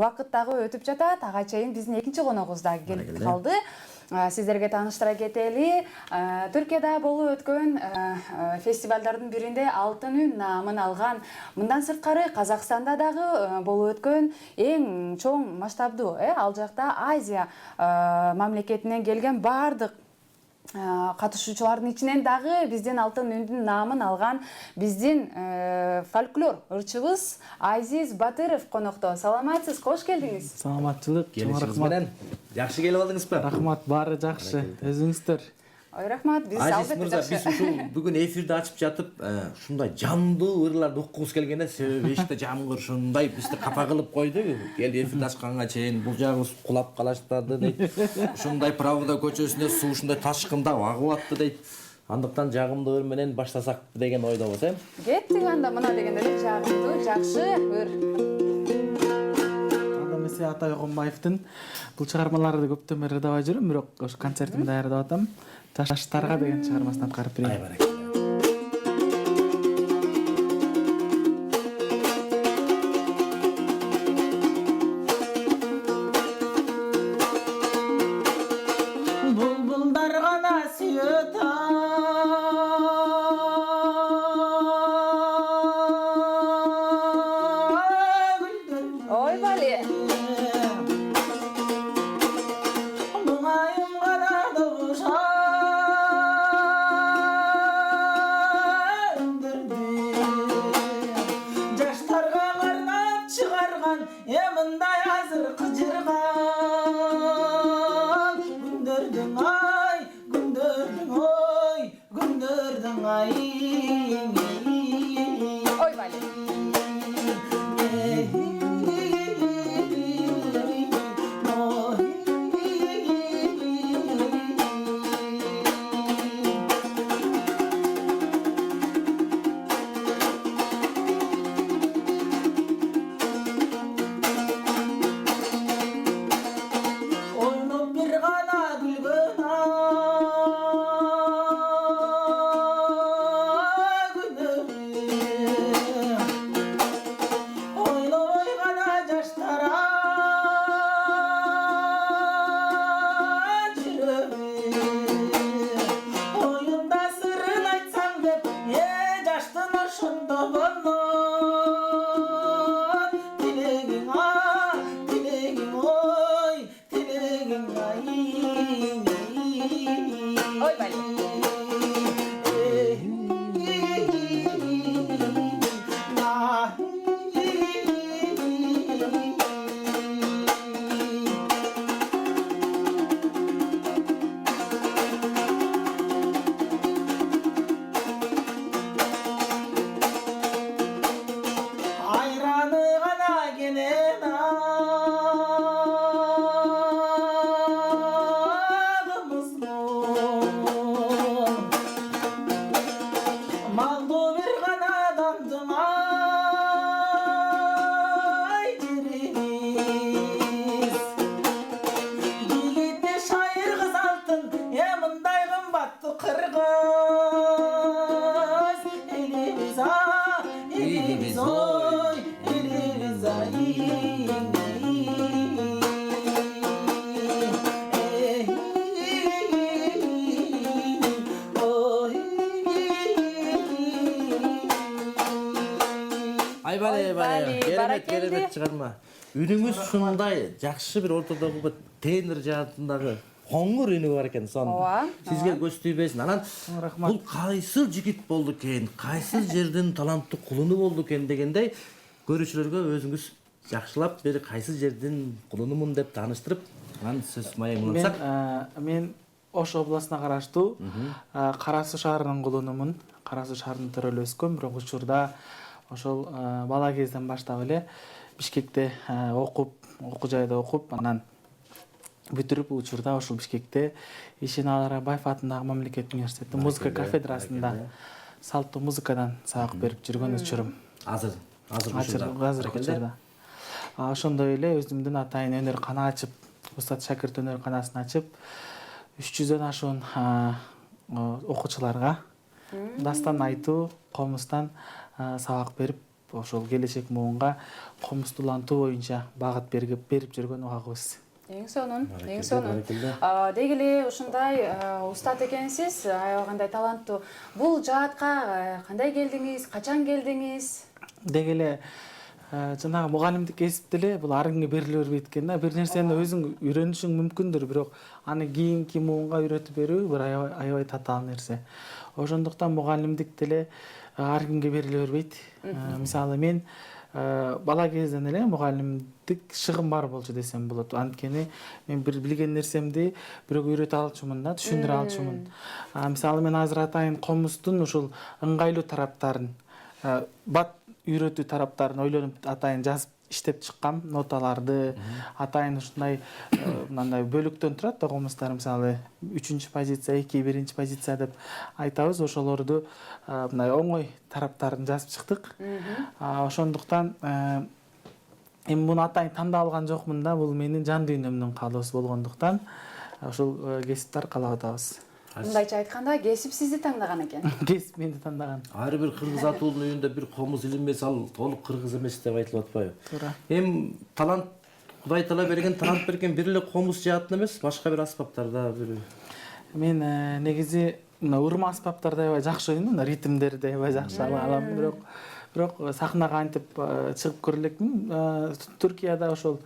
убакыт дагы өтүп жатат. Ага чейин биздин экинчи коногубуз дагы келип калды. Сиздерге тааныштыра кетели. Түркияда болуп өткөн фестивалдардын биринде алтын үн наамын алган. Мындан сырткары Казакстанда дагы болуп өткөн эң чоң масштабдуу, ал жакта Азия мамлекетинен келген бардык катышуучулардын ичинен дагы биздин алтын үндүн наамын алган биздин фольклор ырчыбыз Азиз Батыров конокто. Саламатсыз, кош келдиңиз. Саламатчылык, Келишиңиз менен жакшы келип алдыңызбы? Рахмат, баары жакшы. Өзүңүздөр? Ой, рахмат. Биз Азиз мырза, биз ушул бүгүн эфирди ачып жатып, ушундай жандуу ырларды уккубуз келген экен. Себеби эшикте жамгыр ушундай бизди капа кылып койду. Кел эфирди ачканга чейин бул жагыбыз кулап калаштады дейт. Ушундай Правда көчөсүнө суу ушундай ташкындап агып атты дейт. Андыктан жагымдуу ыр менен баштасак деген ойдобуз, Кеттик анда мына дегенде жагымдуу, жакшы ыр. Меси Атай Гомбаевдин бул чыгармаларды көптөн бери ырдабай жүрөм, бирок ошо концертимди даярдап атам. Жаштарга деген чыгармасын аткарып берейин. Bulbullar gana suyutar, Ой, бали. muayım gana doğuşar, Yaşlarga qarnap çıkargan, eminday hazır kıcırgan. Gündürdün ay, gündürdün oy, gündürdün ay. Ой, бали. Oynop bir gana gülgün Oynoy gana yaşlara Oyunda sırrın aytsam dep yaştın oşunda bonnon Dilegin ay, dilegin oy, dilegin ay Ой, бали. Ayranı gana gelen ağımız Maldu bir gana adamdın ay dirimiz Yiğitne şair kız altın Eminday kımbattı kırgız Elimiz ay, elimiz oy, elimiz ay Ой, бали, Керемет, баракелди. керемет чыгарма. Үнүңүз ушундай жакшы бир ортодогу бир тенор жаатындагы коңур үнү бар экен. Ооба, Сизге көз тийбесин. Анан Рахмат. бул кайсыл жигит болду экен, кайсыл жердин таланттуу кулуну болду экен дегендей көрүүчүлөргө өзүңүз жакшылап бир кайсыл жердин кулунумун деп тааныштырып, анан сөз маегулансак. Мен Ош областына караштуу Кара Суу шаарынын кулунумун. Кара Суу шаарында төрөлүп өскөм, бирок учурда ошол бала кезден баштап эле Бишкекте окуп, окуу жайда окуп, анан бүтүрүп учурда ошол Бишкекте Ишеналы Арабаев атындагы мамлекеттик университеттин музыка кафедрасында салттуу музыкадан сабак берип жүргөн учурум. Азыр учурда. Ошондой эле өзүмдүн атайын өнөр-кана ачып, Устат шакирт өнөр-канасын ачып, 300дөн ашуун окуучуларга дастан айтуу, комуздан сабак берип ошол келечек муунга комузду улантуу боюнча багыт берип жүргөн убагыбыз. Эң сонун. Деги эле ушундай устат экенсиз, аябай кандай таланттуу. Бул жаатка кандай келдиңиз, качан келдиңиз? Деги эле жанагы мугалимдик кесип деле бул ар кимге бериле бербейт экен да. Бир нерсени өзүң үйрөнүшүң мүмкүндүр, бирок аны кийинки муунга үйрөтүп берүү бир аябай татаал нерсе. Ошондуктан мугалимдик деле ар кимге бериле бербейт. Мисалы мен бала кезден эле мугалимдик шыгым бар болчу десем болот. Анткени мен бир билген нерсемди бирөөгө үйрөтө алчумун да, түшүндүрө алчумун. Мисалы мен азыр атайын комуздун ушул ыңгайлуу тараптарын, бат үйрөтүү тараптарын ойлонуп атайын жазып иштеп чыккам, ноталарды. Атайын ушундай мындай бөлүктөн турат да комуздар, мисалы 3-чү позиция, 1-чи позиция деп айтабыз. Ошолорду мындай оңой тараптарын жазып чыктык. Ошондуктан эми муну атайын тандап алган жокмун да, бул менин жан дүйнөмдүн каалоосу болгондуктан ошол кесипти аркалап атабыз. Мындайча айтканда, кесип сизди тандаган экен. Кесип менди тандаган. Ар бир кыргыз атуулунун үйүндө бир комуз илинбесе ал толук кыргыз эмес деп айтылып атпайбы? Туура. Эми талант Кудай таала берген, талант берген бир эле комуз жаатын эмес, башка бир аспаптар да бир. Мен негизи мына урма аспаптарды аябай жакшы ойнойм, ритмдерди аябай жакшы алам, бирок сахнага антип чыгып көрө элекмин. Түркияда ошол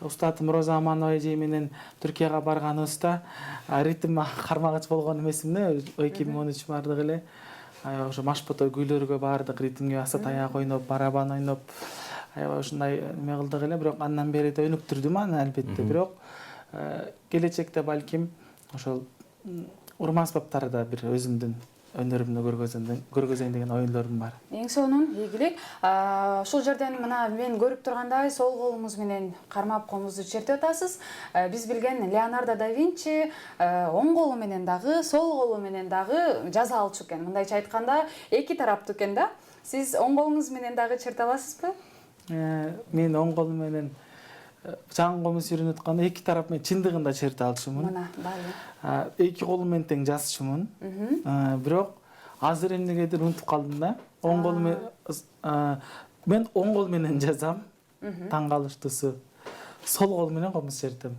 устатым Роза Аманова эже менен Түркияга барганыбызда ритм кармагыч болгон эмесмин да. 2013 бардык эле. Аябай ошо Машботой күүлөргө бардык, ритмге баса таяк ойноп, барабан ойноп, аябай ушундай эме кылдык эле. Бирок андан бери да өнүктүрдүм аны албетте. Бирок келечекте балким ошол урма аспаптары да бир өзүмдүн өнөрүмдү көргөзөйүн деген оюлорум бар. Эң сонун, ийгилик. Ушул жерден мына мен көрүп тургандай сол колуңуз менен кармап комузду чертип атасыз. Биз билген Леонардо да Винчи оң колу менен дагы, сол колу менен дагы жаза алчу экен. Мындайча айтканда, эки тараптуу экен да. Сиз оң колуңуз менен дагы черте аласызбы? Мен оң колум менен жаңы комуз үйрөнүп атканда эки тарап мен чындыгында черте алчумун. Мына, баы. Эки колум менен тең жазчумун. Бирок азыр эмнегедир унутуп калдым да. Оң колум мен оң кол менен жазам. Таң калыштуусу. Сол кол менен комуз чертем.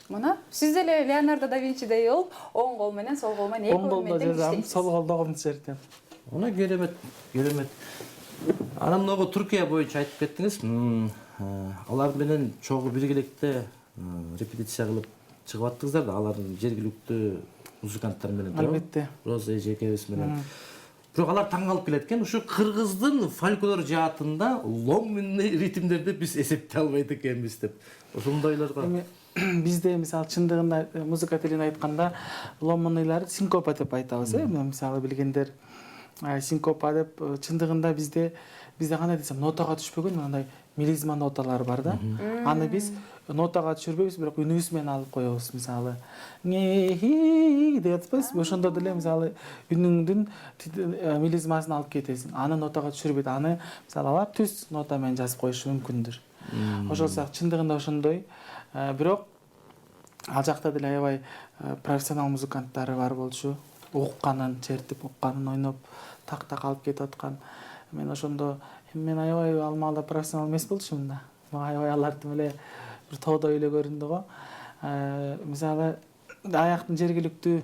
Мына, сиз деле Леонардо да Винчидей болуп, оң кол менен, сол кол менен эки кол менен тең жазам, иштейсиз. сол колдо комуз чертем. Она керемет. Анан могу Түркия боюнча айтып кеттиңиз. Алар менен чогуу биргеликте репетиция кылып чыгып аттыңыздар да, алардын жергиликтүү музыканттар менен. Албетте. Роза эже экебиз менен. Бирок алар таң калып келет экен, ушу кыргыздын фольклор жаатында ломный ритмдерди биз эсептей албайт экенбиз деп. Ошондойлорго бизде мисалы чындыгында музыка тилинде айтканда ломныйларды синкопа деп айтабыз. Мисалы билгендер синкопа деп чындыгында бизде кандай десем, нотага түшпөгөн мындай мелизма ноталар бар да. Аны биз нотага түшүрбөйбүз, бирок үнүбүз менен алып коебуз. Мисалы деп атпайбыз. Ошондо деле мисалы үнүңдүн мелизмасын алып кетесиң. Аны нотага түшүрбөйт. Аны мисалы алып түз нота менен жазып коюшу мүмкүндүр. Ошол сыяктуу чындыгында ошондой. Бирок ал жакта деле аябай профессионал музыканттары бар болчу. Укканын чертип, укканын ойноп, так алып кетип аткан. Мен ошондо мен аябай алмалда профессионал эмес болчумун да. Мага аябай алардын эле бир тоодой эле көрүндү го. Мисалы аяктын жергиликтүү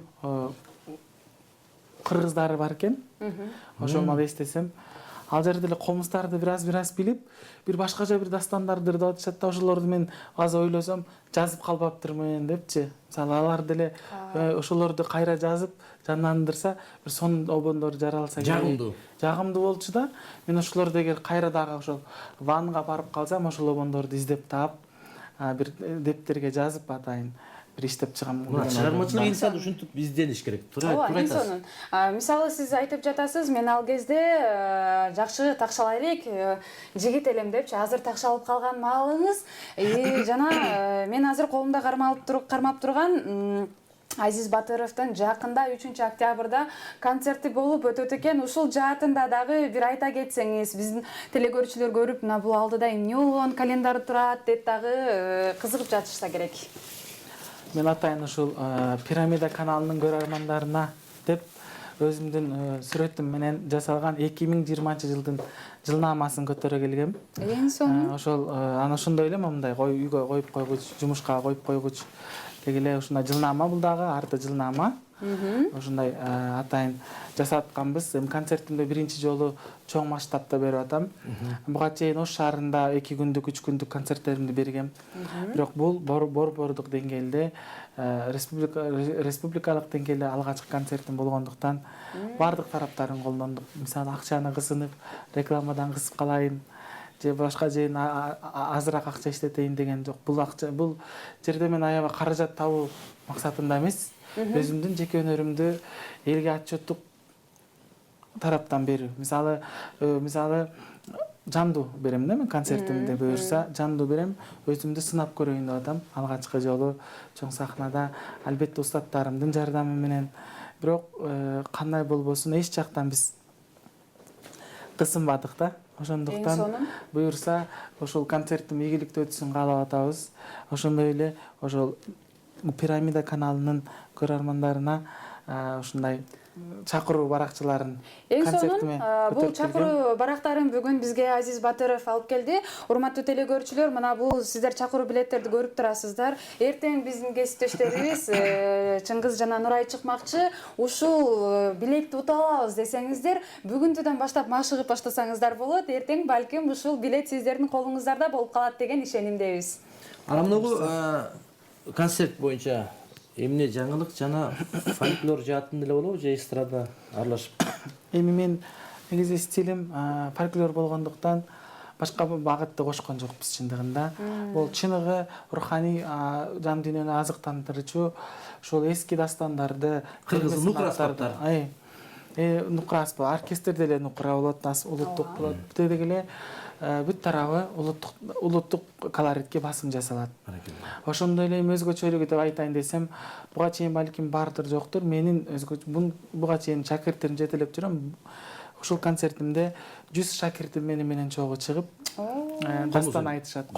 кыргыздары бар экен. Ошону эстесем, ал жерде деле комуздарды бир аз билип, бир башкача бир дастандарды деп атышат да, ошолорду мен азыр ойлосом жазып калбаптырмын депчи. Мисалы алар деле ошолорду кайра жазып, жандандырса, бир сонун обондор жаралса керек. Жагымдуу болчу да. Мен ошолорду эгер кайра дагы ошол ванга барып калсам, ошол обондорду издеп таап, бир дептерге жазып атайын бир иштеп чыгам. Чыгармачылык инсан ушинтип издениш керек. Туура айтасыз. Мисалы сиз айтып жатасыз, мен ал кезде жакшы такшалайлык жигит элем депчи. Азыр такшалып калган маалыңыз, жана мен азыр колумда кармап турган Азиз Батыровдун жакында 3-октябрда концерти болуп өтөт экен. Ушул жаатында дагы бир айта кетсеңиз, биздин телекөрүүчүлөр көрүп, мына бул алдыда эмне болгон, календар турат деп дагы кызыгып жатышса керек. Мен атайын ушул Пирамида каналынын көрөрмандарына деп өзүмдүн сүрөтүм менен жасалган 2020 жылдын жылнаамасын көтөрө келгем. Эң сонун. Ошол аны ошондой эле мындай үйгө коюп койгуч, жумушка коюп койгуч деги эле ушундай жылнаама, бул дагы арты жылнаама. Ошондой атайын жасатканбыз. Концертимде биринчи жолу чоң масштабта берип атам. Буга чейин Ош шаарында 2 күндүк, 3 күндүк концерттеримди бергем. Бирок бул борбордук деңгээлде, республикалык деңгээлде алгачкы концертим болгондуктан бардык тараптарын колдондук. Мисалы акчаны кысынып, рекламадан кысып калайын же башка жерин азыраак акча иштетейин деген жок. Бул жерде мен аябай каражат табуу максатында эмес, өзүмдүн жеке өнөрүмдү элге отчеттук тараптан берүү. Мисалы жандуу берем да, мен концертимде буюрса жандуу берем, өзүмдү сынап көрөйүн деп атам. Алгачкы жолу чоң сахнада, албетте устаттарымдын жардамы менен. Бирок кандай болбосун эч жактан биз кысынбадык да. Ошондуктан буюрса ошол концертим ийгиликтүү өтсүн каалап атабыз. Ошондой эле ошол Пирамида каналынын көрөрмандарына ушундай чакыруу баракчыларын концертиме бул чакыруу барактарын бүгүн бизге Азиз Батыров алып келди. Урматтуу телегөрүүчүлөр, мына бул сиздер чакыруу билеттерди көрүп турасыздар. Эртең биздин кесиптештерибиз Чыңгыз жана Нурай чыкмакчы. Ушул билетти ута алабыз десеңиздер, бүгүнтүдөн баштап машыгып баштасаңыздар болот. Эртең балким ушул билет сиздердин колуңуздарда болуп калат деген ишенимдебиз. Ана могу концерт боюнча эмне жаңылык жана фольклор жаатын деле болобу же эстрада аралашып? Эми мен негизи стилим фольклор болгондуктан башка багытты кошкон жокпуз чындыгында. Бул чыныгы руханий жан дүйнөнү азыктандырчу ушул эски дастандарды, кыргыз нукур аспаптар. Нукур аспап, оркестр деле нукура болот, улуттук болот. Деги эле бүт тарабы улуттук колоритке басым жасалат. Ошондой эле өзгөчөлүгү деп айтайын десем, буга чейин балким бардыр жоктур. Менин буга чейин шакирттерим жетелеп жүрөм. Ушул концертимде 100 шакиртим менен чогуу чыгып, дастан айтышат.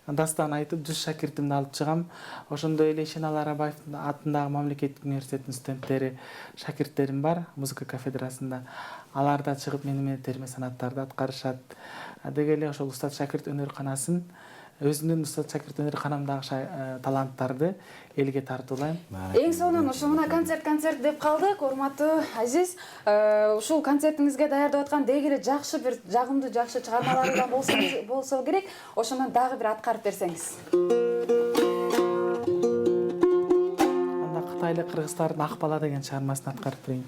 Дастан айтып 100 шакиртимди алып чыгам. Ошондой эле Ишеналы Арабаевдин атындагы мамлекеттик университеттин студенттери, шакирттерим бар, музыка кафедрасында. Алар да чыгып менин терме санаттарды аткарышат. Деги эле ошол Устат Шакирт өнөрканасын, өзүмдүн Устат Шакирт өнөрканамдагы таланттарды элге тартуулайм. Эң сонун ошо мына концерт деп калдык. Урматтуу Азиз, ушул концертиңизге даярдап аткан деги эле жакшы бир жагымдуу жакшы чыгармалардан болсо керек. Ошондон дагы бир аткарып берсеңиз. Анда Кытайлык кыргыздардын Ак бала деген чыгармасын аткарып берейин.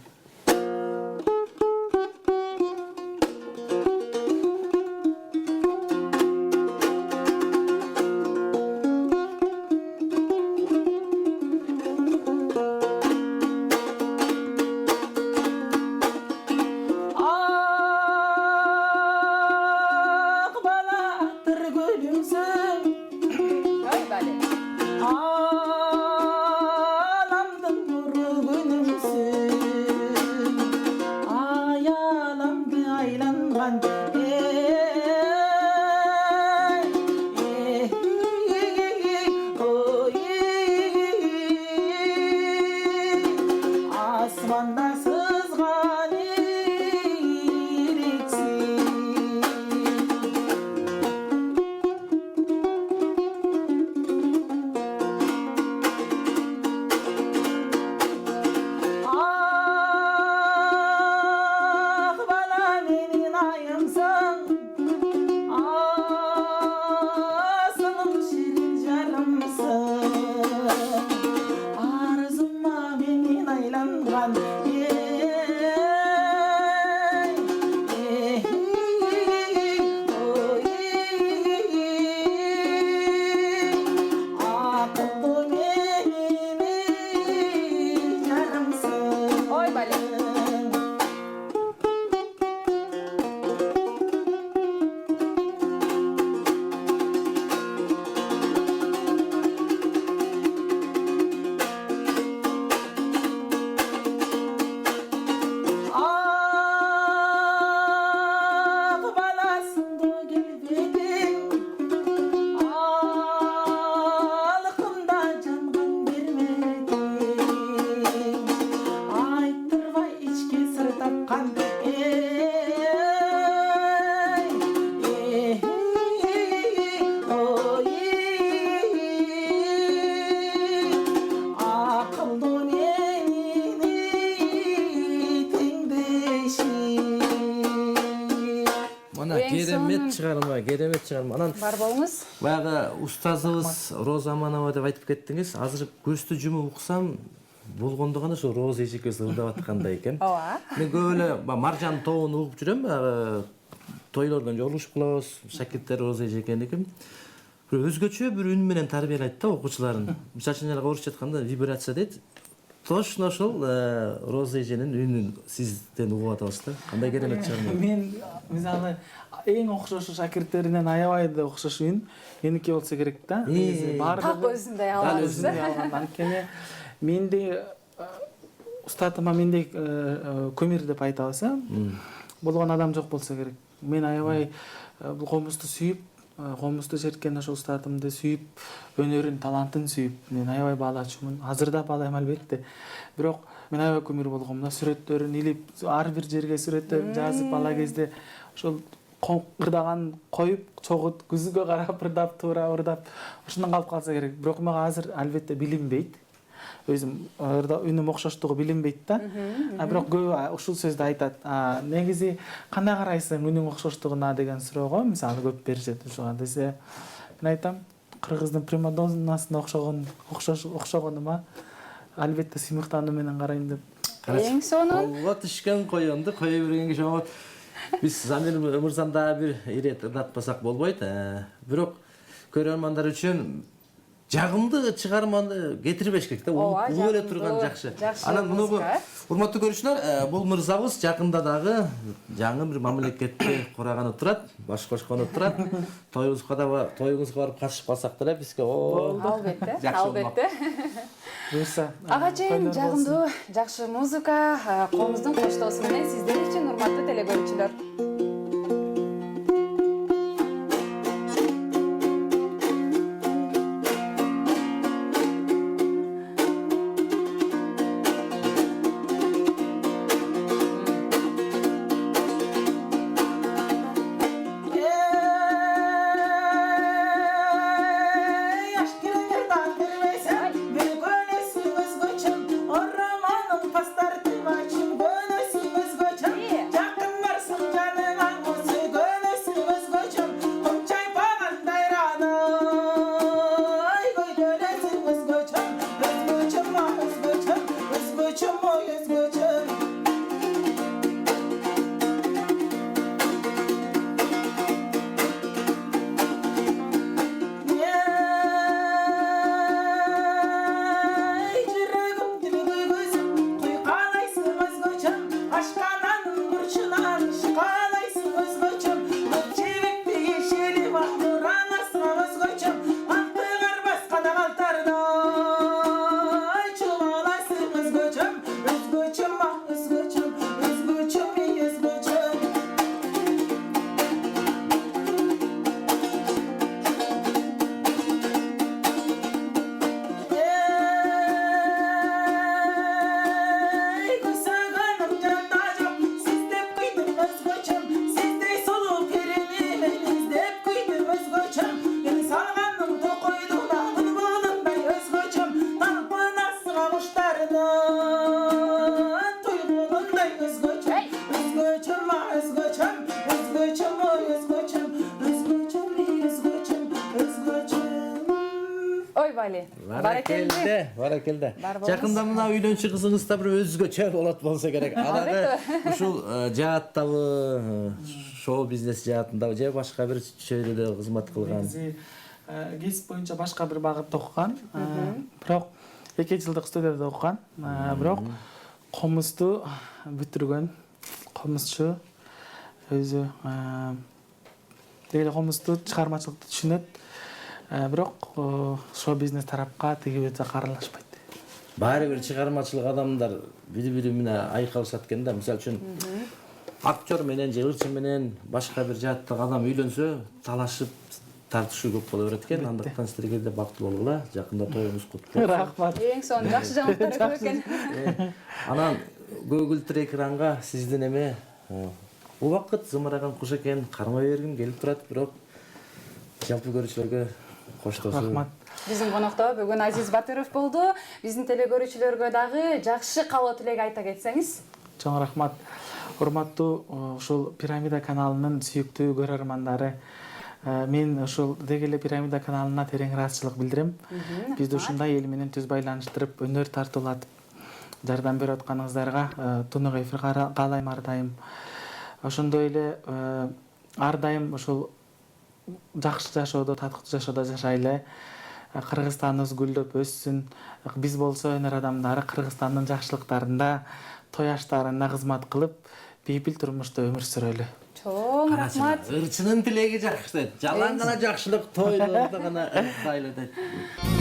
Akıllı neyini tengdeşi. Mana керемет чыгарма. Анан Бар болуңуз. баягы устазыбыз Роза Аманова деп айтып кеттиңиз. Азыр көздү жумуп уксам болгондо гана ошо Роза эжекебиз ырдап аткандай экен. Ооба. Мен көп эле Маржан тобун угуп жүрөм, баягы тойлордон жолугушуп калабыз, шакирттер Роза эжекеники. Бир өзгөчө бир үн менен тарбиялайт да окуучуларын. Мисалы үчүн орусча айтканда вибрация дейт. Точно ошол Роза эженин үнүн сизден угуп атабыз да. Кандай керемет чыгарма. Мен мисалы эң окшош шакирттеринен аябай да окшош үн меники болсо керек да. Негизи Так өзүндөй алабыз. өзүндөй алган. Анткени менде устатыма мендей көмир деп айтабыз, болгон адам жок болсо керек. Мен аябай бул комузду сүйүп, комузду черткен ошо устатымды сүйүп, өнөрүн, талантын сүйүп, мен аябай баалачумун. Азыр да баалайм албетте. Бирок мен аябай көмүр болгом да, сүрөттөрүн илип, ар бир жерге сүрөттөр жазып бала кезде ошол ырдаган коюп, чогут, күзгө карап ырдап, туура ырдап, ошондон калып калса керек. Бирок мага азыр албетте билинбейт. Өзүм үнүм окшоштугу билинбейт да. Бирок көп ушул сөздү айтат. Негизи кандай карайсың үнүң окшоштугуна деген суроого мисалы көп беришет ушуга десе, мен айтам, кыргыздын примадоннасына окшогонума албетте сыймыктануу менен карайм деп. Эң сонун. Колго түшкөн коёнду кое берген киши болот. Биз Замир мырзаны дагы бир ирет ырдатпасак болбойт. Бирок көрөрмандар үчүн жагымдуу чыгарманы кетирбеш керек да. Угуп эле турган жакшы. Анан мунугу урматтуу көрүүчүлөр, бул мырзабыз жакында дагы жаңы бир мамлекетти кураганы турат, баш кошкону турат. Тоюбузга барып катышып калсак деле бизге Албетте, албетте. Буйса. Агачайым жагымдуу, жакшы музыка, комуздун коштоосу менен сиздер үчүн урматтуу телекөрүүчүлөр. Баракелде. Жакында мына үйлөнчү кызыңыз да бир өзгөчө болот болсо керек. Анагы ушул жааттабы, шоу бизнес жаатындабы же башка бир чөйрөдө кызмат кылган? Кесип боюнча башка бир багытта окуган. Бирок 2 жылдык студияда окуган. Бирок комузду бүтүргөн, комузчу өзү комузду чыгармачылыкты түшүнөт. Бирок шоу бизнес тарапка тиги өтө каралашпайт. Баары бир чыгармачылык адамдар бири-бири менен айкалышат экен да. Мисалы үчүн актер менен же ырчы менен башка бир жааттагы адам үйлөнсө, талашып тартышуу көп боло берет экен. Андыктан сиздерге да бактылуу болгула. Жакында тоюңуз куттуу. Рахмат. Эң сонун жакшы жаңылыктар көп экен. Анан көгүлтүр экранга сиздин эме убакыт зымыраган куш экен, кармай бергим келип турат, бирок жалпы көрүүчүлөргө коштошуу. Рахмат. Биздин конокто бүгүн Азиз Батыров болду. Биздин телекөрүүчүлөргө дагы жакшы каалоо тилек айта кетсеңиз. Чоң рахмат. Урматтуу ушул Пирамида каналынын сүйүктүү көрөрмандары. Мен ушул деги эле Пирамида каналына терең ыраазычылык билдирем. Бизди ушундай эл менен түз байланыштырып, өнөр тартуулатып жардам берип атканыңыздарга тунук эфир каалайм ар дайым. Ошондой эле ар дайым ушул жакшы жашоодо, татыктуу жашоодо жашайлы. Кыргызстаныбыз гүлдөп өссүн. Биз болсо өнөр адамдары Кыргызстандын жакшылыктарында, той аштарына кызмат кылып, бейпил турмушта өмүр сүрөлү. Чоң рахмат. Ырчынын тилеги жакшы. Жалаң гана жакшылык тойлордо гана ырдайлы дейт.